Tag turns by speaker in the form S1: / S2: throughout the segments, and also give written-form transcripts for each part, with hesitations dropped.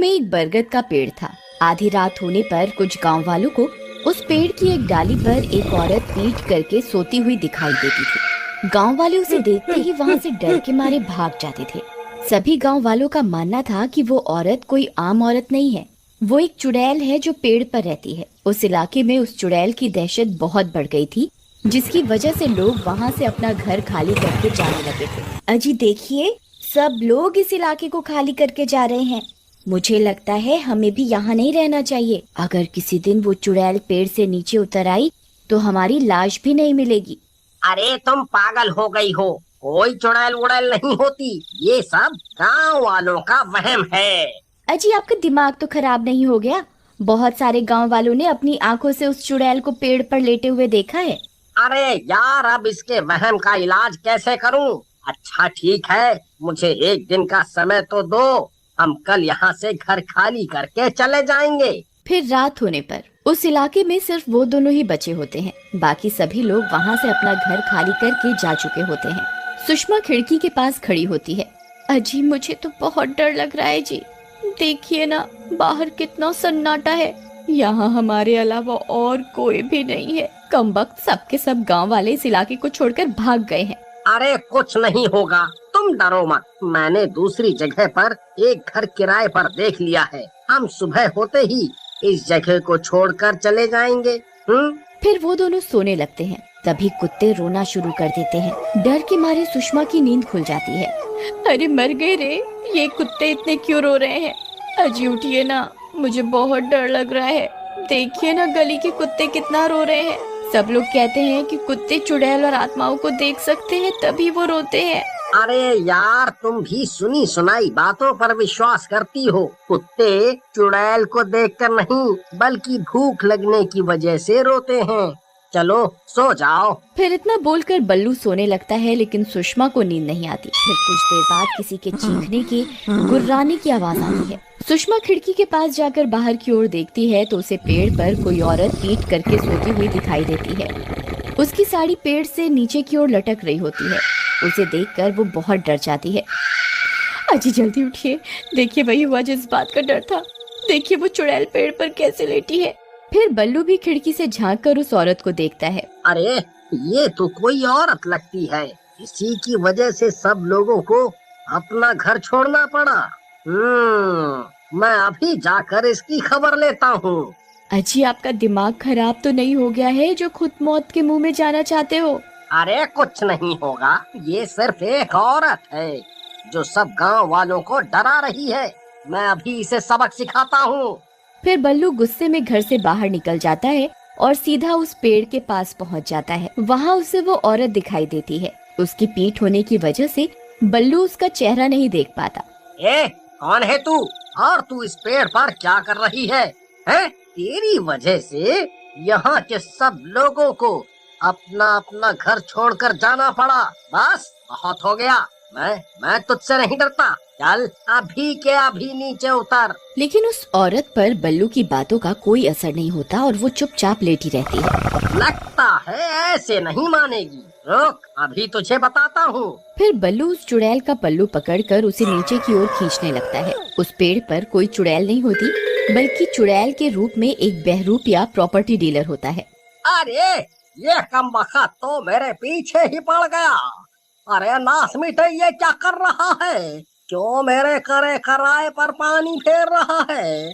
S1: में एक बरगद का पेड़ था। आधी रात होने पर कुछ गांव वालों को उस पेड़ की एक डाली पर एक औरत पीठ करके सोती हुई दिखाई देती थी। गांव वाले उसे देखते ही वहां से डर के मारे भाग जाते थे। सभी गांव वालों का मानना था कि वो औरत कोई आम औरत नहीं है, वो एक चुड़ैल है जो पेड़ पर रहती है। उस इलाके में उस चुड़ैल की दहशत बहुत बढ़ गई थी, जिसकी वजह से लोग वहां से अपना घर खाली करके जाने लगे थे। अजी देखिए, सब लोग इस इलाके को खाली करके जा रहे हैं। मुझे लगता है हमें भी यहाँ नहीं रहना चाहिए। अगर किसी दिन वो चुड़ैल पेड़ से नीचे उतर आई तो हमारी लाश भी नहीं मिलेगी।
S2: अरे तुम पागल हो गई हो, कोई चुड़ैल उड़ैल नहीं होती, ये सब गांव वालों का वहम है।
S1: अजी आपका दिमाग तो खराब नहीं हो गया? बहुत सारे गांव वालों ने अपनी आंखों से उस चुड़ैल को पेड़ पर लेटे हुए देखा है।
S2: अरे यार, अब इसके वहम का इलाज कैसे करूं? अच्छा ठीक है, मुझे एक दिन का समय तो दो, हम कल यहाँ से घर खाली करके चले जाएंगे।
S1: फिर रात होने पर उस इलाके में सिर्फ वो दोनों ही बचे होते हैं। बाकी सभी लोग वहाँ से अपना घर खाली करके जा चुके होते हैं। सुषमा खिड़की के पास खड़ी होती है। अजी मुझे तो बहुत डर लग रहा है जी। देखिए ना, बाहर कितना सन्नाटा है। यहाँ हमारे अलावा और कोई भी नहीं है। कमबख्त सबके सब गांव वाले इस इलाके को छोड़कर भाग गए हैं।
S2: अरे कुछ नहीं होगा, तुम डरो मत। मैंने दूसरी जगह पर एक घर किराए पर देख लिया है। हम सुबह होते ही इस जगह को छोड़कर चले जाएंगे।
S1: फिर वो दोनों सोने लगते हैं। तभी कुत्ते रोना शुरू कर देते हैं। डर के मारे सुषमा की नींद खुल जाती है। अरे मर गए रे, ये कुत्ते इतने क्यों रो रहे हैं? अजी उठिए ना, मुझे बहुत डर लग रहा है। देखिए ना, गली के कुत्ते कितना रो रहे हैं। सब लोग कहते हैं कि कुत्ते चुड़ैल और आत्माओं को देख सकते हैं, तभी वो रोते हैं।
S2: अरे यार, तुम भी सुनी सुनाई बातों पर विश्वास करती हो। कुत्ते चुड़ैल को देखकर नहीं, बल्कि भूख लगने की वजह से रोते हैं। चलो सो जाओ।
S1: फिर इतना बोलकर बल्लू सोने लगता है, लेकिन सुषमा को नींद नहीं आती। फिर कुछ देर बाद किसी के चीखने की, गुर्राने की आवाज आती है। सुषमा खिड़की के पास जाकर बाहर की ओर देखती है तो उसे पेड़ पर कोई औरत पीठ करके सोती हुई दिखाई देती है। उसकी साड़ी पेड़ से नीचे की ओर लटक रही होती है। उसे देखकर वो बहुत डर जाती है। अजी जल्दी उठिए, देखिए वही हुआ जिस बात का डर था। देखिए वो चुड़ैल पेड़ पर कैसे लेटी है। फिर बल्लू भी खिड़की से झांक कर उस औरत को देखता है।
S2: अरे ये तो कोई औरत लगती है, इसी की वजह से सब लोगों को अपना घर छोड़ना पड़ा। मैं अभी जाकर इसकी खबर लेता हूँ।
S1: अजी आपका दिमाग खराब तो नहीं हो गया है जो खुद मौत के मुंह में जाना चाहते हो?
S2: अरे कुछ नहीं होगा, ये सिर्फ एक औरत है जो सब गांव वालों को डरा रही है। मैं अभी इसे सबक सिखाता हूँ।
S1: फिर बल्लू गुस्से में घर से बाहर निकल जाता है और सीधा उस पेड़ के पास पहुंच जाता है। वहां उसे वो औरत दिखाई देती है। उसकी पीठ होने की वजह से बल्लू उसका चेहरा नहीं देख पाता।
S2: कौन है तू, और तू इस पेड़ पर क्या कर रही है? तेरी वजह से यहाँ के सब लोगों को अपना अपना घर छोड़कर जाना पड़ा। बस बहुत हो गया, मैं तुझसे नहीं डरता। चल अभी के अभी नीचे उतर।
S1: लेकिन उस औरत पर बल्लू की बातों का कोई असर नहीं होता और वो चुपचाप लेटी रहती है।
S2: लगता है ऐसे नहीं मानेगी, रुक अभी तुझे बताता हूँ।
S1: फिर बल्लू उस चुड़ैल का पल्लू पकड़कर उसे नीचे की ओर खींचने लगता है। उस पेड़ पर कोई चुड़ैल नहीं होती, बल्कि चुड़ैल के रूप में एक बहरूप या प्रॉपर्टी डीलर होता है।
S2: अरे ये कमबख्त तो मेरे पीछे ही पड़ गया। अरे नास मिटे, ये क्या कर रहा है? क्यों मेरे करे कराए पर पानी फेर रहा है?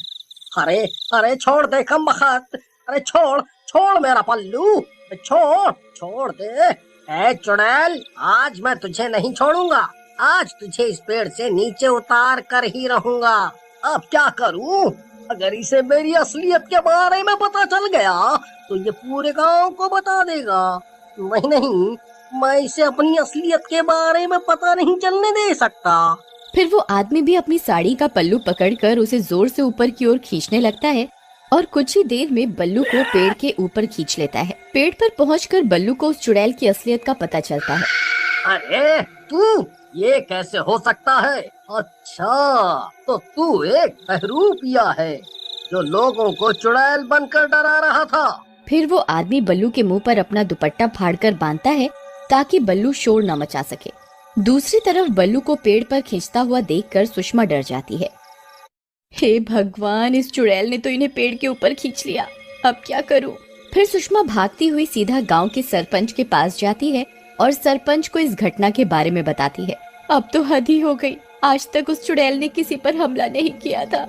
S2: अरे अरे छोड़ दे कमबख्त, अरे छोड़ मेरा पल्लू, छोड़ दे। ए चुड़ैल, आज मैं तुझे नहीं छोड़ूंगा। आज तुझे इस पेड़ से नीचे उतार कर ही रहूंगा। अब क्या करूं? अगर इसे मेरी असलियत के बारे में पता चल गया तो ये पूरे गांव को बता देगा। नहीं, मैं इसे अपनी असलियत के बारे में पता नहीं चलने दे सकता।
S1: फिर वो आदमी भी अपनी साड़ी का पल्लू पकड़कर उसे जोर से ऊपर की ओर खींचने लगता है और कुछ ही देर में बल्लू को पेड़ के ऊपर खींच लेता है। पेड़ पर पहुंचकर बल्लू को उस चुड़ैल की असलियत का पता चलता है।
S2: अरे तू, ये कैसे हो सकता है? अच्छा, तो तू एक बहरूपिया है जो लोगों को चुड़ैल बनकर डरा रहा था।
S1: फिर वो आदमी बल्लू के मुंह पर अपना दुपट्टा फाड़कर बांधता है ताकि बल्लू शोर न मचा सके। दूसरी तरफ बल्लू को पेड़ पर खींचता हुआ देखकर सुषमा डर जाती है। हे भगवान, इस चुड़ैल ने तो इन्हें पेड़ के ऊपर खींच लिया, अब क्या करूं? फिर सुषमा भागती हुई सीधा गांव के सरपंच के पास जाती है और सरपंच को इस घटना के बारे में बताती है। अब तो हद ही हो गई, आज तक उस चुड़ैल ने किसी पर हमला नहीं किया था,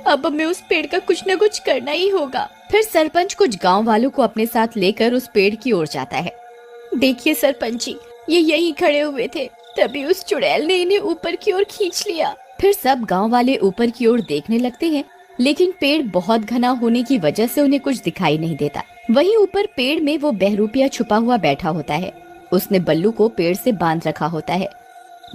S1: अब हमें उस पेड़ का कुछ न कुछ करना ही होगा। फिर सरपंच कुछ गांव वालों को अपने साथ लेकर उस पेड़ की ओर जाता है। देखिए सरपंच जी, ये यहीं खड़े हुए थे, तभी उस चुड़ैल ने इन्हें ऊपर की ओर खींच लिया। फिर सब गांव वाले ऊपर की ओर देखने लगते हैं, लेकिन पेड़ बहुत घना होने की वजह से उन्हें कुछ दिखाई नहीं देता। वहीं ऊपर पेड़ में वो बहरूपिया छुपा हुआ बैठा होता है। उसने बल्लू को पेड़ से बांध रखा होता है।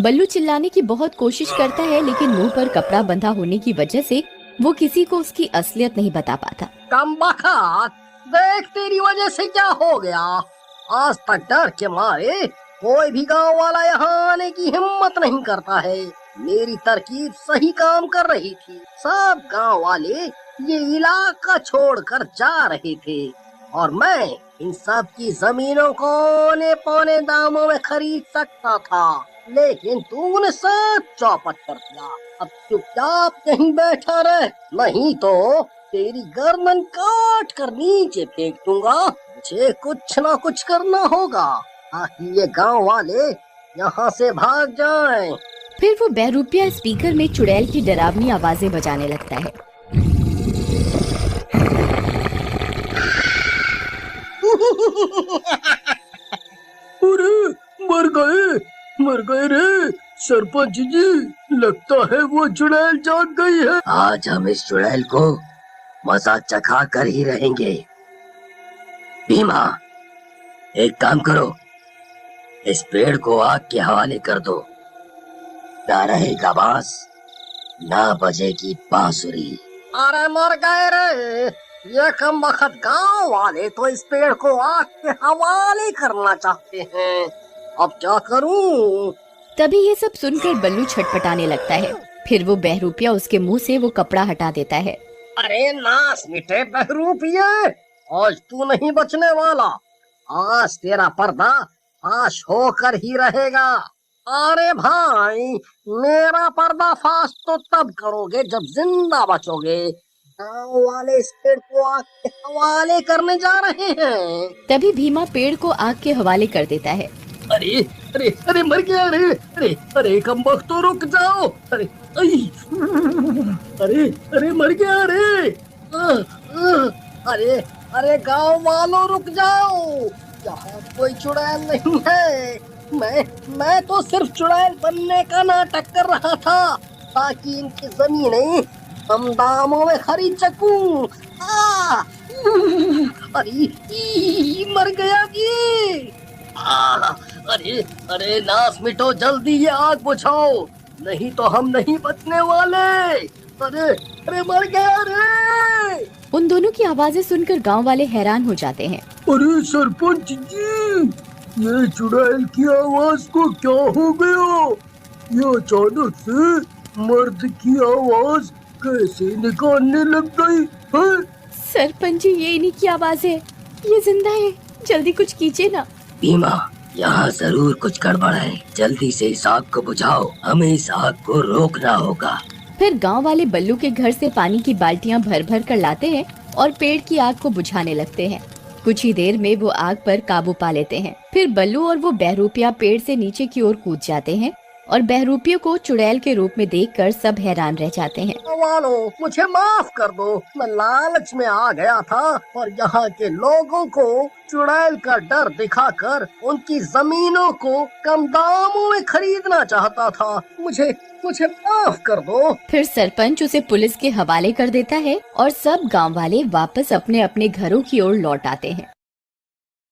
S1: बल्लू चिल्लाने की बहुत कोशिश करता है, लेकिन मुंह पर कपड़ा बंधा होने की वजह से वो किसी को उसकी असलियत नहीं बता पाता।
S2: कमबख्त, देख तेरी वजह से क्या हो गया। आज तक डर के मारे कोई भी गांव वाला यहाँ आने की हिम्मत नहीं करता है। मेरी तरकीब सही काम कर रही थी, सब गांव वाले ये इलाका छोड़कर जा रहे थे और मैं इन सब की जमीनों को औने पौने दामों में खरीद सकता था, लेकिन तूने सब चौपट कर दिया। अब चुपचाप कहीं बैठा रह, नहीं तो तेरी गर्दन काट कर नीचे फेंक दूंगा। मुझे कुछ ना कुछ करना होगा ताकि ये गांव वाले यहाँ से भाग जाएं।
S1: फिर वो बहरूपिया स्पीकर में चुड़ैल की डरावनी आवाजें बजाने लगता है।
S3: अरे मर गए रे सरपंच जी, लगता है वो चुड़ैल जाग गई है।
S2: आज हम इस चुड़ैल को मजा चखा कर ही रहेंगे। भीमा, एक काम करो, इस पेड़ को आग के हवाले कर दो। ना रहेगा बांस, ना बजेगी बांसुरी। अरे मर गए रे, ये कमबख्त गांव वाले तो इस पेड़ को आग के हवाले करना चाहते हैं। अब क्या करूं?
S1: तभी ये सब सुनकर बल्लू छटपटाने लगता है। फिर वो बहरूपिया उसके मुंह से वो कपड़ा हटा देता है।
S2: अरे नास मिटे बहरूपिया, आज तू नहीं बचने वाला। आज तेरा पर्दा फाश होकर ही रहेगा। अरे भाई, मेरा पर्दा फाश तो तब करोगे जब जिंदा बचोगे। गाँव वाले इस पेड़ को आग के हवाले करने जा रहे हैं।
S1: तभी भीमा पेड़ को आग के हवाले कर देता है।
S3: अरे अरे अरे मर गया रे, अरे अरे कमबख्त, तो रुक जाओ। अरे अरे अरे मर गया रे।
S2: अरे अरे गाँव वालों रुक जाओ, यहाँ कोई चुड़ैल नहीं है। मैं तो सिर्फ चुड़ैल बनने का नाटक कर रहा था ताकि इनकी जमीनें कम दामों में खरीद सकूं। अरे मर गया ये। अरे अरे नास मिटो, जल्दी ये आग बुझाओ, नहीं तो हम नहीं बचने वाले। अरे अरे मर गया रे।
S1: उन दोनों की आवाजें सुनकर गांव वाले हैरान हो जाते हैं।
S3: अरे सरपंच जी, ये चुड़ैल की आवाज को क्या हो गया? ये अचानक से मर्द की आवाज कैसे निकालने लग गई है?
S1: सरपंच जी, ये इन्हीं की आवाज है, ये जिंदा है, जल्दी कुछ कीजिए ना।
S2: भीमा, यहाँ जरूर कुछ गड़बड़ है, जल्दी से इस आग को बुझाओ, हमें इस आग को रोकना होगा।
S1: फिर गांव वाले बल्लू के घर से पानी की बाल्टियां भर भर कर लाते हैं और पेड़ की आग को बुझाने लगते हैं। कुछ ही देर में वो आग पर काबू पा लेते हैं। फिर बल्लू और वो बहरूपिया पेड़ से नीचे की ओर कूद जाते हैं और बहरूपिया को चुड़ैल के रूप में देखकर सब हैरान रह जाते हैं।
S2: वालों, मुझे माफ कर दो, मैं लालच में आ गया था और यहाँ के लोगों को चुड़ैल का डर दिखाकर उनकी जमीनों को कम दामों में खरीदना चाहता था। मुझे माफ कर दो।
S1: फिर सरपंच उसे पुलिस के हवाले कर देता है और सब गांव वाले वापस अपने अपने घरों की ओर लौट आते हैं।